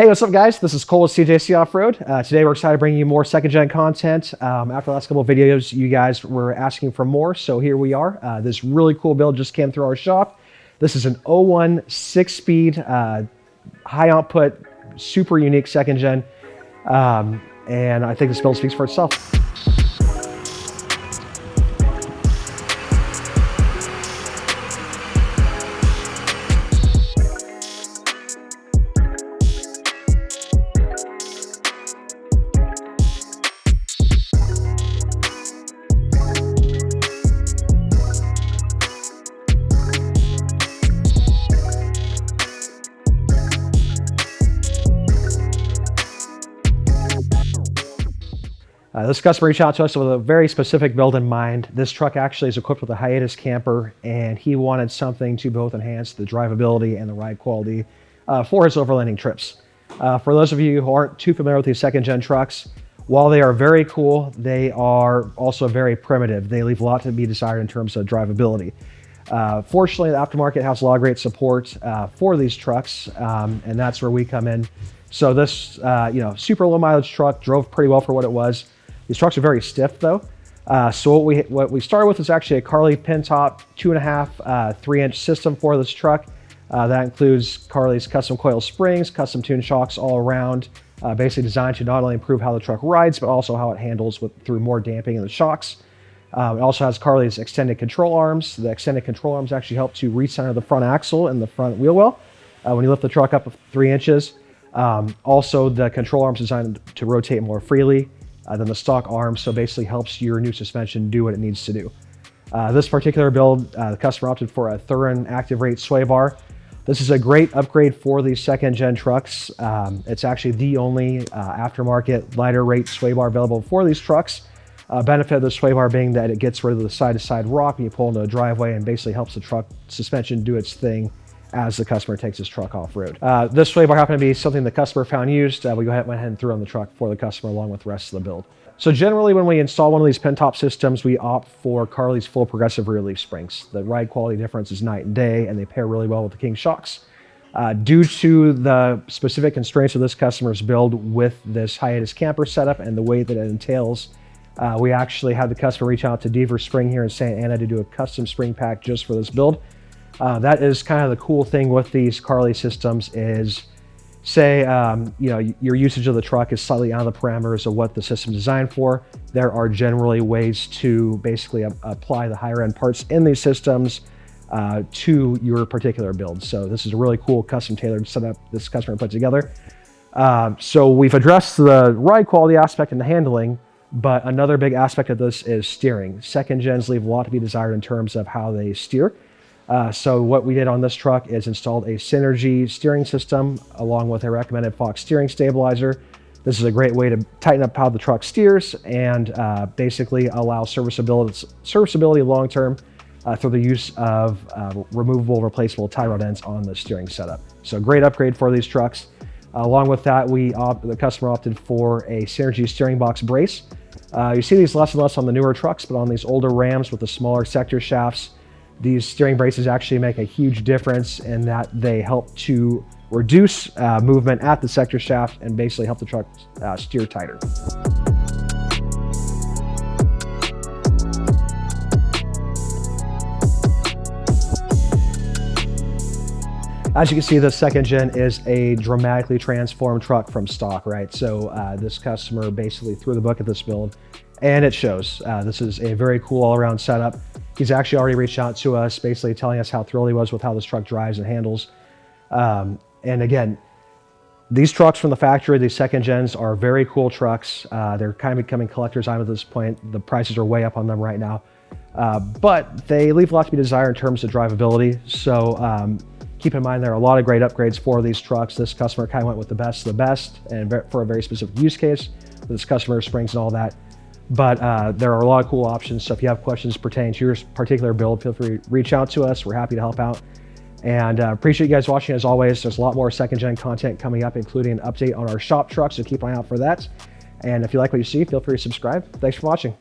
Hey, what's up guys? This is Cole with CJC Off-Road. Today we're excited to bring you more second gen content. After the last couple of videos, you guys were asking for more, so here we are. This really cool build just came through our shop. This is an 01 6-speed, high output, super unique second gen. And I think this build speaks for itself. This customer reached out to us with a very specific build in mind. This truck actually is equipped with a Hiatus camper, and he wanted something to both enhance the drivability and the ride quality for his overlanding trips. For those of you who aren't too familiar with these second-gen trucks, while they are very cool, they are also very primitive. They leave a lot to be desired in terms of drivability. Fortunately, the aftermarket has a lot of great support for these trucks, and that's where we come in. So this, super low mileage truck drove pretty well for what it was. These trucks are very stiff though. So what we started with is actually a Carli Pintop 2.5, 3-inch system for this truck. That includes Carli's custom coil springs, custom tuned shocks all around, basically designed to not only improve how the truck rides, but also how it handles through more damping in the shocks. It also has Carli's extended control arms. The extended control arms actually help to recenter the front axle and the front wheel well when you lift the truck up 3 inches. Also, the control arms designed to rotate more freely than the stock arm, so basically helps your new suspension do what it needs to do. This particular build, the customer opted for a Thuren active rate sway bar. This is a great upgrade for these second gen trucks. It's actually the only aftermarket lighter rate sway bar available for these trucks. Benefit of the sway bar being that it gets rid of the side-to-side rock when you pull into a driveway and basically helps the truck suspension do its thing as the customer takes his truck off-road. This sway bar happened to be something the customer found used. We went ahead and threw on the truck for the customer along with the rest of the build. So generally when we install one of these Pintop systems, we opt for Carli's full progressive rear leaf springs. The ride quality difference is night and day, and they pair really well with the King shocks. Due to the specific constraints of this customer's build with this Hiatus camper setup and the way that it entails, we actually had the customer reach out to Deaver Spring here in Santa Ana to do a custom spring pack just for this build. That is kind of the cool thing with these Carli systems is, say, your usage of the truck is slightly out of the parameters of what the system is designed for. There are generally ways to basically apply the higher end parts in these systems to your particular build. So this is a really cool custom tailored setup this customer put together. So we've addressed the ride quality aspect and the handling, but another big aspect of this is steering. Second gens leave a lot to be desired in terms of how they steer. So what we did on this truck is installed a Synergy steering system along with a recommended Fox steering stabilizer. This is a great way to tighten up how the truck steers and basically allow serviceability long-term through the use of removable, replaceable tie rod ends on the steering setup. So great upgrade for these trucks. Along with that, the customer opted for a Synergy steering box brace. You see these less and less on the newer trucks, but on these older Rams with the smaller sector shafts, these steering braces actually make a huge difference in that they help to reduce movement at the sector shaft and basically help the truck steer tighter. As you can see, the second gen is a dramatically transformed truck from stock, right? So this customer basically threw the book at this build, and it shows. This is a very cool all-around setup. He's actually already reached out to us, basically telling us how thrilled he was with how this truck drives and handles. And again, these trucks from the factory, these second gens, are very cool trucks. They're kind of becoming collector's items at this point. The prices are way up on them right now. But they leave a lot to be desired in terms of drivability. So keep in mind there are a lot of great upgrades for these trucks. This customer kind of went with the best of the best and for a very specific use case. This customer springs and all that. But there are a lot of cool options. So if you have questions pertaining to your particular build, feel free to reach out to us. We're happy to help out. And appreciate you guys watching as always. There's a lot more second gen content coming up, including an update on our shop truck. So keep an eye out for that. And if you like what you see, feel free to subscribe. Thanks for watching.